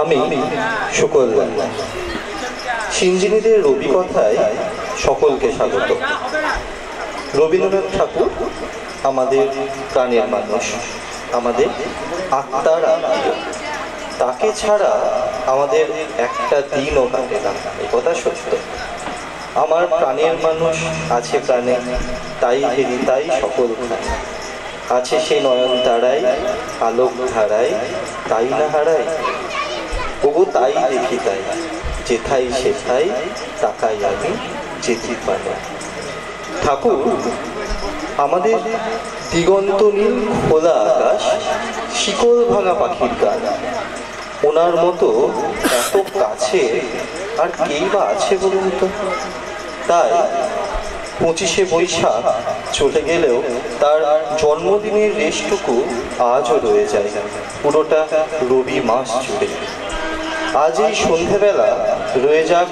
আমি শুকল সিঞ্জিনীদের রবি কথায় সকলকে স্বাগত। রবীন্দ্রনাথ ঠাকুর আমাদের প্রাণের মানুষ, আমাদের আত্মার আত্মীয়। তাকে ছাড়া আমাদের একটা দিনও কাটে না, এই কথা সত্য। আমার প্রাণের মানুষ আছে প্রাণে, তাই হেরি তাই সকল খানে। আছে সে নয়ন তারাই আলোক ধারায়, তাই না হারাই। ওগো তাই দেখি তাই, যেথাই সেথাই তাকাই আমি যেতে পারে। ঠাকুর আমাদের দিগন্ত নীল খোলা আকাশ, শিকল ভাঙা পাখির গান। ওনার মতো এত কাছে আর কেই বা আছে বলুন তো। তাই 25শে বৈশাখ চলে গেলেও তার জন্মদিনের রেশটুকু আজও রয়ে যায় পুরোটা রবি মাস জুড়ে। আজ এই সন্ধেবেলা রয়ে যাক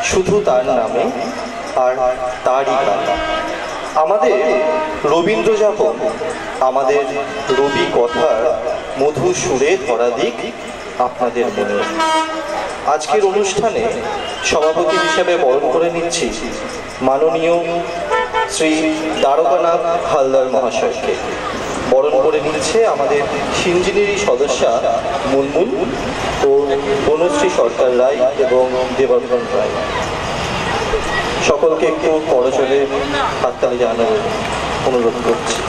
শুধু তার নামে আর তারই গান। আমাদের রবীন্দ্র যাপন, আমাদের রবি কথার মধু সুরে ধরা দিক আপনাদের মনে। আজকের অনুষ্ঠানে সভাপতি হিসেবে বরণ করে নিচ্ছি মাননীয় শ্রী দ্বারকানাথ হালদার মহাশয়কে। বরণ করে নিচ্ছে আমাদের সিঞ্জিনীরই সদস্যা মুনমুন ও বনশ্রী সরকার রায় এবং দেবাঙ্গন রায়। সকলকে একটু করজোড়ে হাততালি জানানোর অনুরোধ করছি।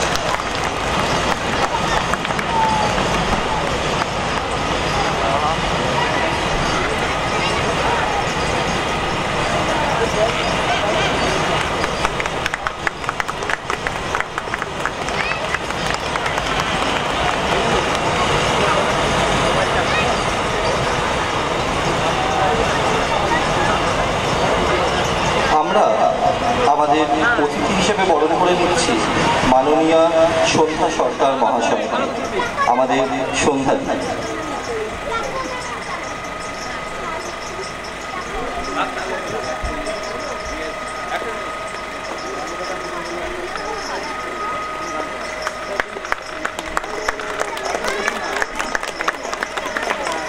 আমাদের অতিথি হিসেবে বরণ করে নিচ্ছি মাননীয়া সন্ধ্যা সরকার মহাশয়, আমাদের সন্ধ্যা।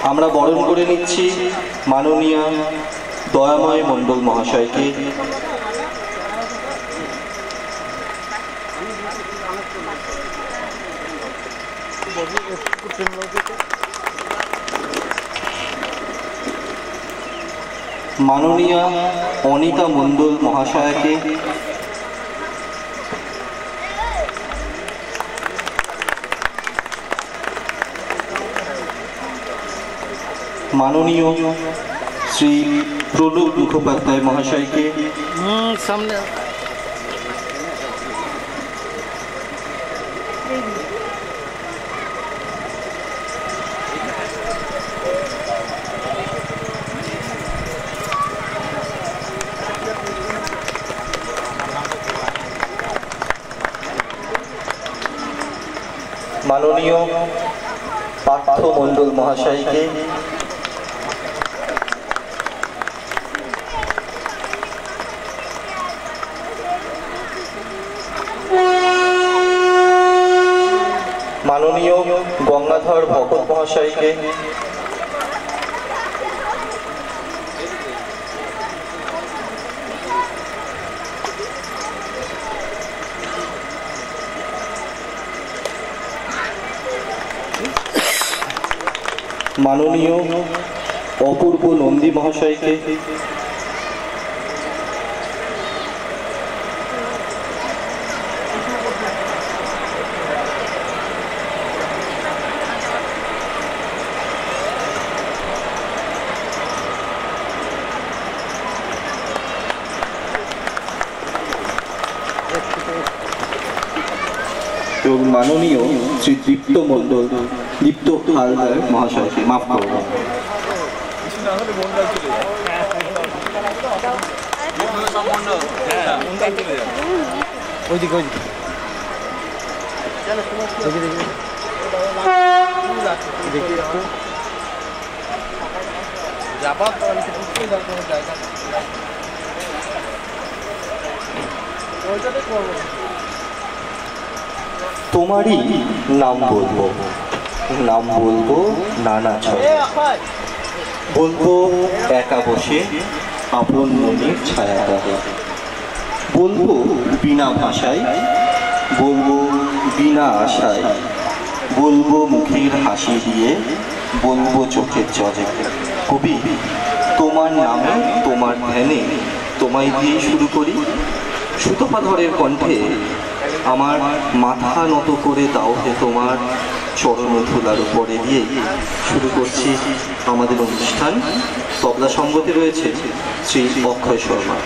আমরা বরণ করে নিচ্ছি মাননীয়া দয়াময় মণ্ডল মহাশয়কে। মাননীয়া অনিতা মণ্ডল মহাশয়াকে, মাননীয় শ্রী প্রণব মুখোপাধ্যায় মহাশয়কে, সামনে মাননীয় পার্থ মণ্ডল মহাশয়কে, মাননীয় গঙ্গাধর ভগত মহাশয়কে, মাননীয় অপূর্ব নন্দী মহাশয়কে, এবং মাননীয় শ্রী দীপ্ত মণ্ডল, দীপ্ত হালদার মহাশয়কে। মাফ করব। তোমারই নাম বলবো, নাম বলবো নানা ছয়, বলবো একা বসে আপন মনের ছায়াটা, বলবো বিনা ভাষায়, বলবো বিনা আশায়, বলবো মুখের হাসি দিয়ে, বলবো চোখের জলে। কবি, তোমার নামে তোমার ধ্যানে তোমায় দিয়ে শুরু করি। সুতপাধরের কণ্ঠে আমার মাথা নত করে দাও হে তোমার চরণ ধুলার উপরে দিয়ে শুরু করছি আমাদের অনুষ্ঠান। তবলা সঙ্গতে রয়েছে শ্রী অক্ষয় শর্মা।